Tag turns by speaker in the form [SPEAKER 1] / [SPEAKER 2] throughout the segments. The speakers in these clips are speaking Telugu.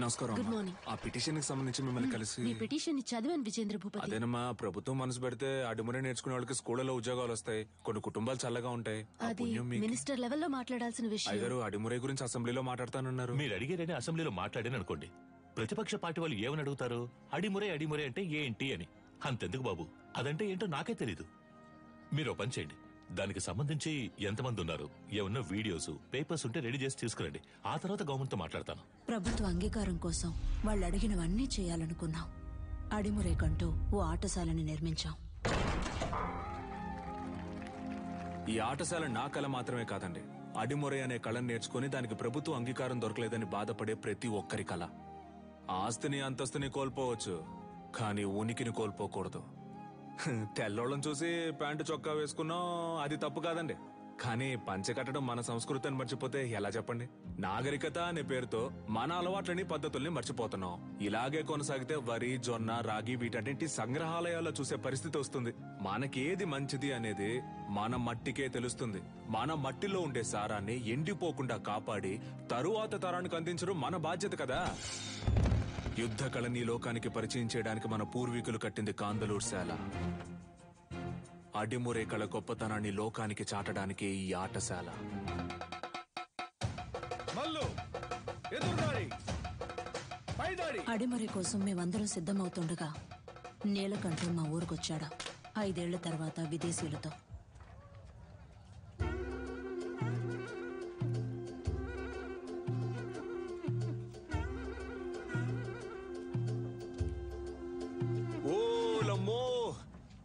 [SPEAKER 1] నమస్కారం.
[SPEAKER 2] Good morning.
[SPEAKER 1] ఆ పిటిషన్ కి సంబంధించి మిమ్మల్ని కలిసి
[SPEAKER 2] మీ పిటిషన్ ని చదివాను విజేంద్ర భూపతి.
[SPEAKER 1] అదేనమ్మా, ప్రభుత్వం మనసు పెడితే అడుమురే నేర్చుకునే వాళ్ళకి స్కూళ్ళలో ఉద్యోగాలు వస్తాయి, కొన్ని కుటుంబాలు చల్లగా ఉంటాయి. ఆ
[SPEAKER 2] అది
[SPEAKER 1] పుణ్యం మీకు.
[SPEAKER 2] మినిస్టర్ లెవెల్లో మాట్లాడాల్సిన విషయం.
[SPEAKER 1] అయ్యగారు అడుమురే గురించి అసెంబ్లీలో మాట్లాడతానన్నారు.
[SPEAKER 3] మీరు అడిగారని అసెంబ్లీలో మాట్లాడాను అనుకోండి, ప్రతిపక్ష పార్టీ వాళ్ళు ఏమని అడుగుతారు? అడిమురే అడిమురే అంటే ఏంటి అని. అంతెందుకు బాబు, అదంటే ఏంటో నాకే తెలీదు. మీరు ఓ పని చేయండి, దానికి సంబంధించి ఎంతమంది ఉన్నారు, ఏమన్నా వీడియోస్ పేపర్స్ ఉంటే రెడీ చేసి తీసుకురండి. ఆ తర్వాత గవర్నమెంట్ తో మాట్లాడతాను.
[SPEAKER 4] ప్రభుత్వ అంగీకారం కోసం వాళ్ళు అడిగినవన్నీ చేయాలనుకున్నాం. అడిమురేకంటూ ఓ ఆటశాలని నిర్మించాం.
[SPEAKER 1] ఈ ఆటశాల నా కళ మాత్రమే కాదండి, అడిమురే అనే కళను నేర్చుకుని దానికి ప్రభుత్వ అంగీకారం దొరకలేదని బాధపడే ప్రతి ఒక్కరి కళ. ఆస్తిని అంతస్తుని కోల్పోవచ్చు, కానీ ఉనికిని కోల్పోకూడదు. తెల్లోళ్ళని చూసి ప్యాంటు చొక్కా వేసుకున్నాం, అది తప్పు కాదండి. కానీ పంచె కట్టడం మన సంస్కృతిని మర్చిపోతే ఎలా చెప్పండి? నాగరికత అనే పేరుతో మన అలవాట్లని పద్ధతుల్ని మర్చిపోతున్నాం. ఇలాగే కొనసాగితే వరి, జొన్న, రాగి వీటన్నింటి సంగ్రహాలయాల్లో చూసే పరిస్థితి వస్తుంది. మనకేది మంచిది అనేది మన మట్టికే తెలుస్తుంది. మన మట్టిలో ఉండే సారాన్ని ఎండిపోకుండా కాపాడి తరువాత తరానికి అందించడం మన బాధ్యత కదా. యుద్ధ కళని లోకానికి పరిచయం చేయడానికి మన పూర్వీకులు కట్టింది కాందలూరు శాల. అడిమురే కళ గొప్పతనాన్ని లోకానికి చాటడానికి ఈ ఆటశాల.
[SPEAKER 4] అడిమురే కోసం మేమందరం సిద్ధమవుతుండగా నీలకంఠం మా ఊరికొచ్చాడు. 5 ఏళ్ల తర్వాత విదేశీయులతో.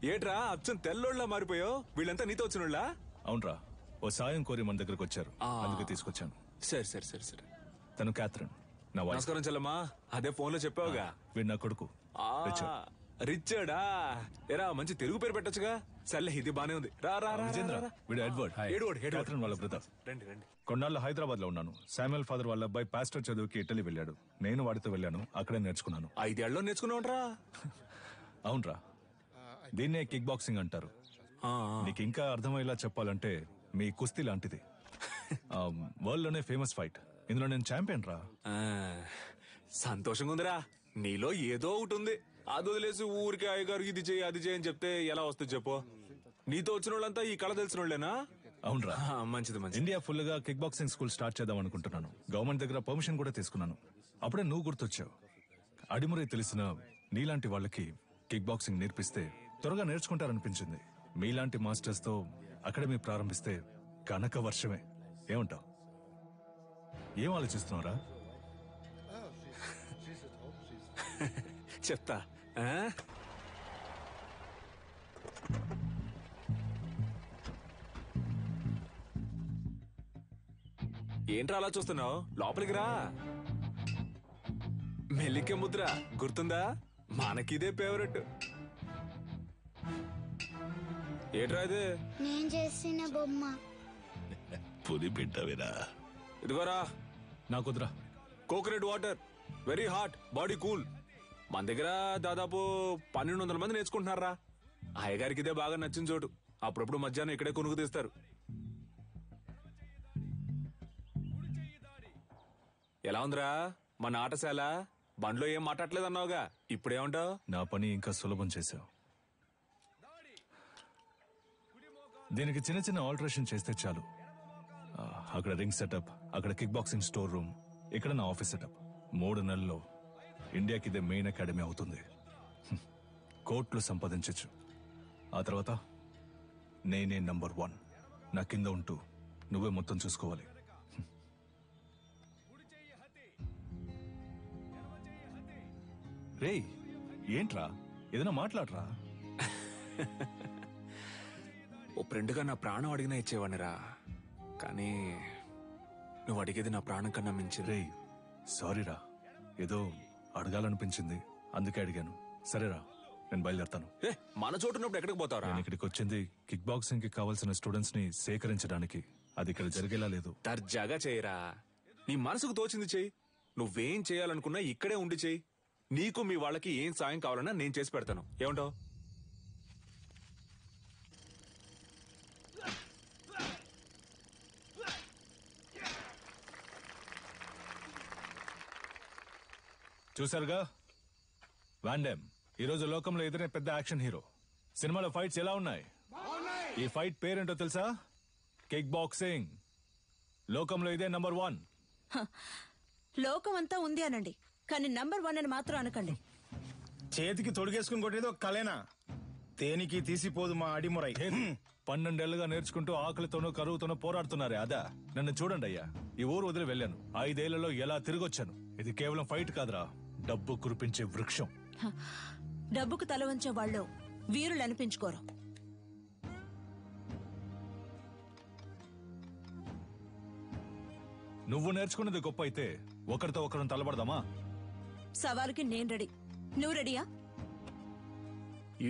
[SPEAKER 1] ఏట్రా అచ్చం తెల్లోళ్ళ మారిపోయావు? వీళ్ళంతా నీతో వచ్చినోళ్ళా?
[SPEAKER 5] అవునరా, ఓ సాయం కోరి మన దగ్గరకు వచ్చారు, అందుకే తీసుకొచ్చాను.
[SPEAKER 1] సరే సరే సరే సరే.
[SPEAKER 5] తను క్యాథరిన్, నా వైఫ్.
[SPEAKER 1] నమస్కారం చెల్లమ్మా. అదే ఫోన్ లో చెప్పావుగా.
[SPEAKER 5] వీడు నా కొడుకు
[SPEAKER 1] రిచర్డా. ఎరా మంచి తెలుగు పేరు పెట్టొచ్చుగా. సర్లే, ఇది బానే ఉంది. రా రా రా.
[SPEAKER 5] విజేంద్ర, వీడు ఎడ్వర్డ్, క్యాథరిన్ వాళ్ళ బ్రదర్.
[SPEAKER 1] రండి రండి.
[SPEAKER 5] కొన్నాళ్ళు హైదరాబాద్ లో ఉన్నాను. శామ్యుయల్ ఫాదర్ వాళ్ళ అబ్బాయి పాస్టర్ చదువుకి ఇటలీ వెళ్ళాడు. నేను వాడితో వెళ్ళాను, అక్కడే నేర్చుకున్నాను.
[SPEAKER 1] 5 ఏళ్ళలో నేర్చుకున్నావురా?
[SPEAKER 5] అవునరా, దీన్నే కిక్ బాక్సింగ్ అంటారు. నీకు ఇంకా అర్థమయ్యేలా చెప్పాలంటే మీ కుస్తీ లాంటిది. వరల్డ్ లోనే ఫేమస్ ఫైట్. ఇందులో నేను ఛాంపియన్ రా.
[SPEAKER 1] సంతోషంగా ఉందిరా. నీలో ఏదో ఒకటి ఉంది. అది వదిలేసి ఊరికి అయ్యగారు ఇది చేయి అది చేయని చెప్తే ఎలా వస్తుంది చెప్పు? నీతో వచ్చిన వాళ్ళంతా ఈ కళ తెలిసిన వాళ్ళేనా?
[SPEAKER 5] అవునరా,
[SPEAKER 1] మంచిది మంచిది.
[SPEAKER 5] ఇండియా ఫుల్ గా కిక్ బాక్సింగ్ స్కూల్ స్టార్ట్ చేద్దాం అనుకుంటున్నాను. గవర్నమెంట్ దగ్గర పర్మిషన్ కూడా తీసుకున్నాను. అప్పుడే నువ్వు గుర్తొచ్చావు. అడిమురే తెలిసిన నీలాంటి వాళ్ళకి కిక్ బాక్సింగ్ నేర్పిస్తే త్వరగా నేర్చుకుంటారనిపించింది. మీలాంటి మాస్టర్స్ తో అకాడమీ ప్రారంభిస్తే కనక వర్షమే. ఏమంటావు? ఏం ఆలోచిస్తున్నావురా?
[SPEAKER 1] చెప్తా. ఏంట్రా అలా చూస్తున్నావు? లోపలికి రా. మెల్లికే ముద్ర గుర్తుందా? మనకిదే ఫేవరెట్. ఏట్రా ఇది?
[SPEAKER 6] నేను చేసిన బొమ్మ.
[SPEAKER 3] పులి పెట్టవేరా?
[SPEAKER 1] ఇదిగోరా.
[SPEAKER 5] నా కుదరా.
[SPEAKER 1] Coconut water, very hot, body cool. మన దగ్గర దాదాపు 1200 మంది నేర్చుకుంటున్నారా. అయ్యగారికి ఇదే బాగా నచ్చిన చోటు. అప్పుడప్పుడు మధ్యాహ్నం ఇక్కడే కొనుక్కు తీస్తారు. ఎలా ఉందిరా మన ఆటశాల? బండ్లో ఏం మాట్లాడలేదన్నావుగా, ఇప్పుడేమంటావు?
[SPEAKER 5] నా పని ఇంకా సులభం చేశావు. దీనికి చిన్న చిన్న ఆల్టరేషన్ చేస్తే చాలు. అక్కడ రింగ్ సెటప్, అక్కడ కిక్ బాక్సింగ్ స్టోర్ రూమ్, ఇక్కడ నా ఆఫీస్ సెటప్. 3 నెలల్లో ఇండియాకి ఇదే మెయిన్ అకాడమీ అవుతుంది. కోట్లు సంపాదించచ్చు. ఆ తర్వాత నేనే నంబర్ 1. నా కింద ఉంటూ నువ్వే మొత్తం చూసుకోవాలి. రేయ్, ఏంట్రా? ఏదైనా మాట్లాడరా.
[SPEAKER 1] ఓ ఫ్రెండ్గా నా ప్రాణం అడిగినా ఇచ్చేవాడినిరా, కానీ నువ్వు అడిగేది నా ప్రాణం కన్నా మించింది.
[SPEAKER 5] రేయ్, సారీరా, ఏదో అడగాలనిపించింది, అందుకే అడిగాను. సరేరా, నేను బయలుదేరతాను.
[SPEAKER 1] మన చోటున్నప్పుడు ఎక్కడికి పోతావురా?
[SPEAKER 5] నేను ఇక్కడికి వచ్చింది కిక్ బాక్సింగ్ కి కావాల్సిన స్టూడెంట్స్ ని సేకరించడానికి. అది ఇక్కడ జరిగేలా లేదు.
[SPEAKER 1] దర్జాగా చేయరా. నీ మనసుకు తోచింది చెయ్యి. నువ్వేం చేయాలనుకున్నా ఇక్కడే ఉండి చెయ్యి. నీకు మీ వాళ్ళకి ఏం సాయం కావాలన్నా నేను చేసి పెడతాను. ఏమంటావు?
[SPEAKER 5] చూసారుగా వాండెమ్ ఈరోజు లోకంలో ఎదురే పెద్ద యాక్షన్ హీరో. సినిమాలో ఫైట్స్ ఎలా ఉన్నాయి? ఈ ఫైట్ పేరేంటో తెలుసా? Kick boxing. లోకంలో ఇదే నంబర్ 1.
[SPEAKER 4] లోకం అంతా ఉంది అనండి, కానీ నంబర్ 1 అని మాత్రం అనకండి.
[SPEAKER 7] చేతికి తొడిగేసుకుని కొట్టేది ఒక కలేనా? తేనికి తీసిపోదు మా అడిమురై.
[SPEAKER 5] 12 ఏళ్లుగా నేర్చుకుంటూ ఆకలితోనూ కరువుతోనూ పోరాడుతున్నారే అదా? నన్ను చూడండి అయ్యా, ఈ ఊరు వదిలి వెళ్ళాను. 5 ఏళ్లలో ఎలా తిరిగొచ్చాను. ఇది కేవలం ఫైట్ కాదురా, డబ్బు కురిపించే వృక్షం.
[SPEAKER 4] డబ్బుకు తల వంచే వాళ్ళు వీరులు అనిపించుకోరు.
[SPEAKER 5] నువ్వు నేర్చుకున్నది గొప్ప అయితే ఒకరితో ఒకరిని తలబడదామా?
[SPEAKER 4] సవాలుకి నేను రెడీ. నువ్వు రెడీయా?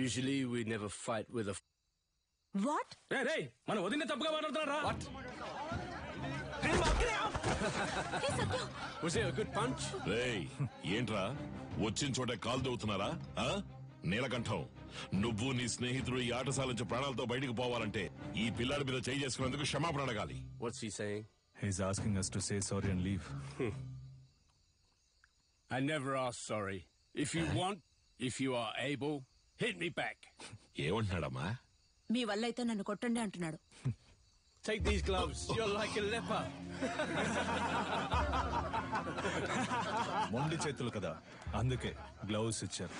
[SPEAKER 8] Usually we never fight with a...
[SPEAKER 4] what?
[SPEAKER 8] మన వదిన తప్పుగా మాట్లాడుతున్నారా? Was it a good punch?
[SPEAKER 9] రేయ్, ఏంట్రా వచ్చిన చోట కాలు దవ్వుతున్నారా? నీలకంఠం, నువ్వు నీ స్నేహితుడు ఈ ఆటశాల నుంచి ప్రాణాలతో బయటకు పోవాలంటే ఈ పిల్లాడి మీద చేయి చేసుకునేందుకు క్షమాపణ అడగాలి.
[SPEAKER 8] What's he saying?
[SPEAKER 5] He's asking us to say sorry and leave.
[SPEAKER 8] I never ask sorry. If you want, if you are able, hit me back.
[SPEAKER 9] ఏమంటున్నాడమ్మా?
[SPEAKER 4] మీ వల్ల అయితే నన్ను కొట్టండి అంటున్నాడు.
[SPEAKER 8] Take these gloves. You're like a leper.
[SPEAKER 5] మొండి చేతులు కదా, అందుకే గ్లౌస్ ఇచ్చారు.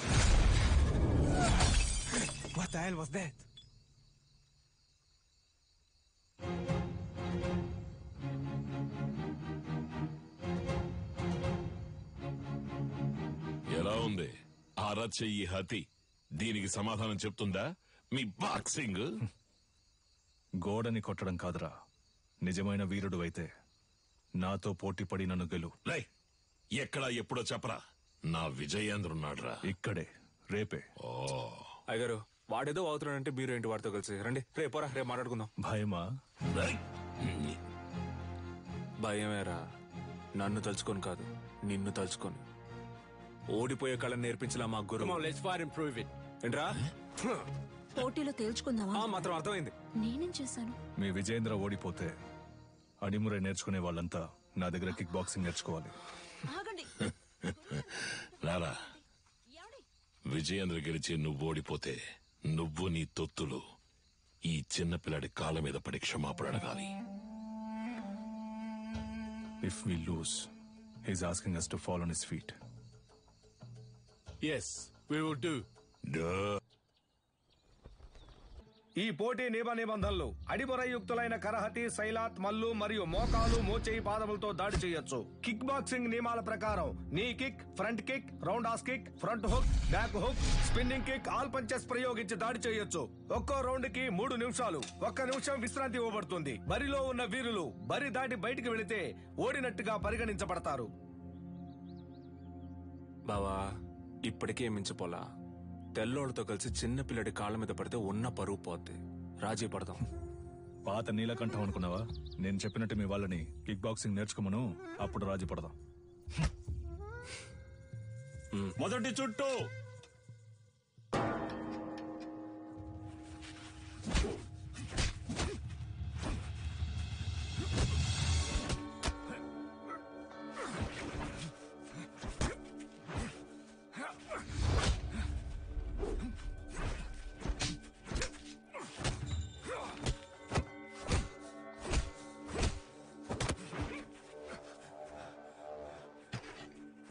[SPEAKER 7] What the hell was that?
[SPEAKER 9] ఎలా ఉంది అరచెయ్యి హతి? దీనికి సమాధానం చెప్తుందా మీ బాక్సింగ్?
[SPEAKER 5] గోడని కొట్టడం కాదురా, నిజమైన వీరుడు అయితే నాతో పోటీపడి నన్ను గెలు.
[SPEAKER 9] రై, ఎక్కడా ఎప్పుడో చెప్పరా, నా విజయేంద్రున్నాడ్రా
[SPEAKER 5] ఇక్కడే, రేపే.
[SPEAKER 1] అయ్యగారు, వాడేదో అవుతున్నాడంటే మీరు ఏంటి వాడితో కలిసి రండి. రేపోరా, రేపు మాట్లాడుకుందాం.
[SPEAKER 5] భయమా?
[SPEAKER 1] భయమేరా, నన్ను తలుచుకొని కాదు, నిన్ను తలుచుకొని. ఓడిపోయే కళను నేర్పించలా మా
[SPEAKER 8] Come
[SPEAKER 1] గురువు.
[SPEAKER 8] on, let's fight and prove it.
[SPEAKER 1] ఏంట్రా?
[SPEAKER 4] పోటీలో తేల్చుకుందామా?
[SPEAKER 1] మాత్రం అర్థమైంది.
[SPEAKER 2] నేనేం చేశాను?
[SPEAKER 5] మీ విజయేంద్ర ఓడిపోతే అడిమురే నేర్చుకునే వాళ్ళంతా నా దగ్గర కిక్ బాక్సింగ్ నేర్చుకోవాలి.
[SPEAKER 4] ఆగండి.
[SPEAKER 9] రారా, విజయేంద్ర గెలిచి నువ్వు ఓడిపోతే నువ్వు నీ తొత్తులు ఈ చిన్నపిల్లాడి కాళ్ళ మీద పడి క్షమాపణ అడగాలి.
[SPEAKER 5] If we lose, he's asking us to fall on his feet.
[SPEAKER 8] Yes, we will do.
[SPEAKER 7] ఈ పోటీ నియమ నిబంధనలు: అడిమురయుక్తులైన కరహతి, సైలాత్, మల్లు మరియు మోకాలు, మోచేయి, పాదములతో దాడి చేయొచ్చు. కిక్ బాక్సింగ్ నియమాల ప్రకారం నీ kick, front kick, round has kick, front hook, back hook, spinning kick, all punches ప్రయోగించి దాడి చేయొచ్చు. ఒక్కో రౌండ్ కి 3 నిమిషాలు. 1 నిమిషం విశ్రాంతి ఇవ్వబడుతుంది. బరిలో ఉన్న వీరులు బరి దాటి బయటికి వెళితే ఓడినట్టుగా పరిగణించబడతారు.
[SPEAKER 1] బావా, ఇప్పటికే మించిపోలా. తెల్లోళ్ళతో కలిసి చిన్న పిల్లడి కాళ్ళ మీద పడితే ఉన్న పరువు పోద్ది. రాజీ పడదాం.
[SPEAKER 5] పాత నీలకంఠం అనుకున్నావా? నేను చెప్పినట్టు మీ వాళ్ళని కిక్ బాక్సింగ్ నేర్చుకోమను, అప్పుడు రాజీ పడదాం.
[SPEAKER 9] మొదటి చుట్టూ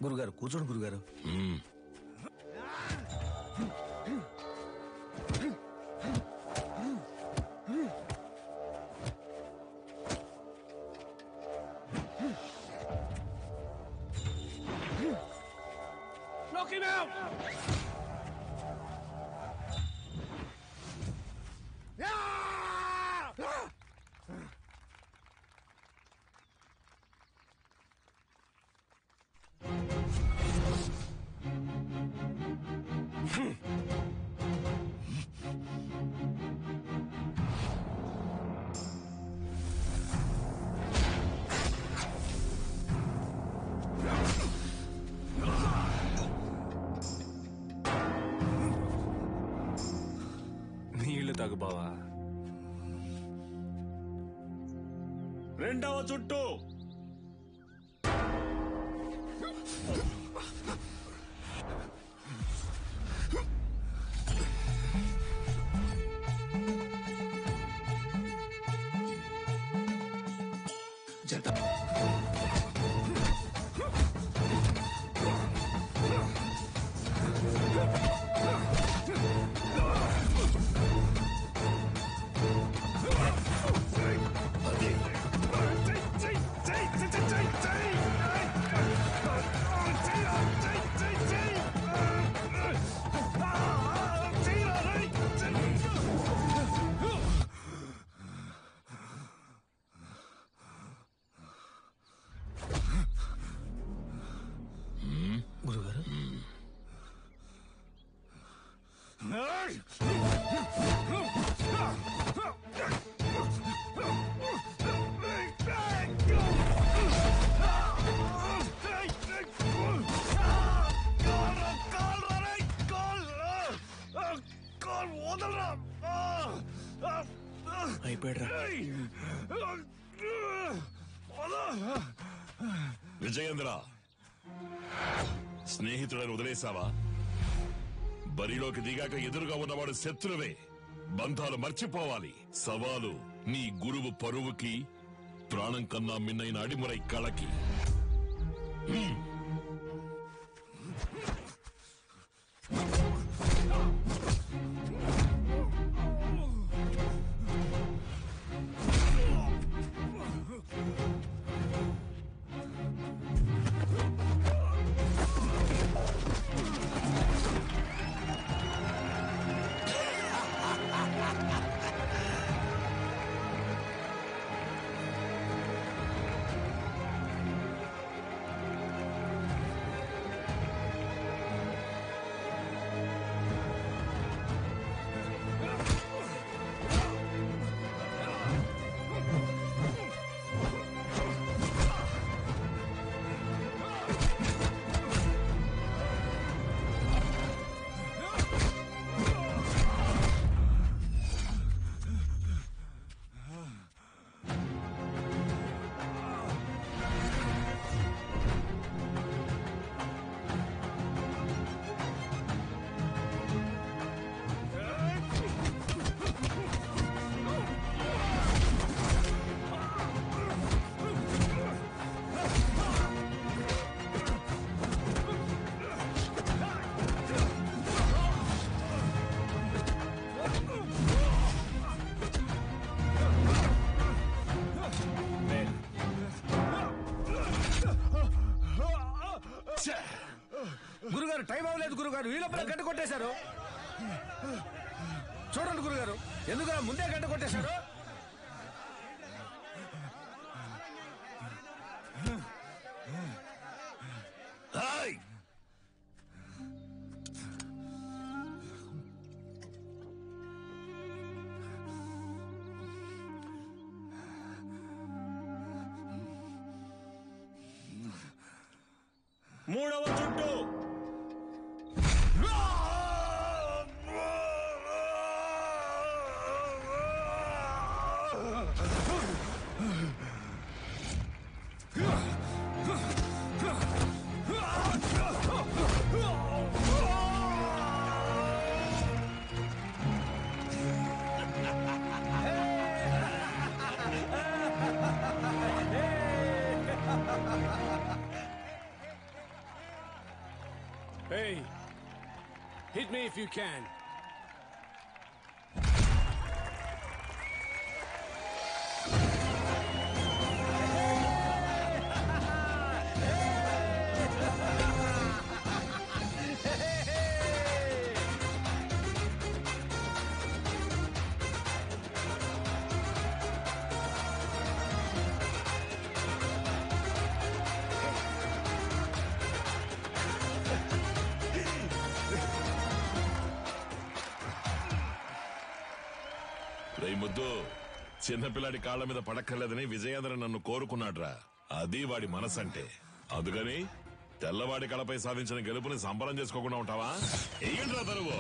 [SPEAKER 7] గురుగారు కూర్చోండి గురుగారు.
[SPEAKER 8] Knock him out!
[SPEAKER 1] నీళ్లు తాగు బావా.
[SPEAKER 9] రెండవ చుట్టూ
[SPEAKER 1] అయిపోయాడ్రా.
[SPEAKER 9] విజయేంద్ర, స్నేహితుడని వదిలేశావా? బరిలోకి దిగాక ఎదురుగా ఉన్నవాడు శత్రువే. బంధాలు మర్చిపోవాలి. సవాలు నీ గురువు పరువుకి, ప్రాణం కన్నా మిన్నైన అడిమురై కళకి.
[SPEAKER 7] గురుగారు, టైం అవ్వలేదు గురుగారు. ఈ లోపల గంట కొట్టేశారు. చూడండి గురుగారు, ఎందుకు ముందే గంట కొట్టేశారు?
[SPEAKER 1] మూడవ చుట్టూ.
[SPEAKER 8] Hey, hit me if you can.
[SPEAKER 9] ముద్దు, చిన్నపిల్లాడి కాళ్ల మీద పడక్కర్లేదని విజయేంద్ర నన్ను కోరుకున్నాడ్రా. అది వాడి మనసంటే. అందుకని తెల్లవాడి కళపై సాధించిన గెలుపుని సంబరం చేసుకోకుండా ఉంటావా? ఏంట్రా తరువు?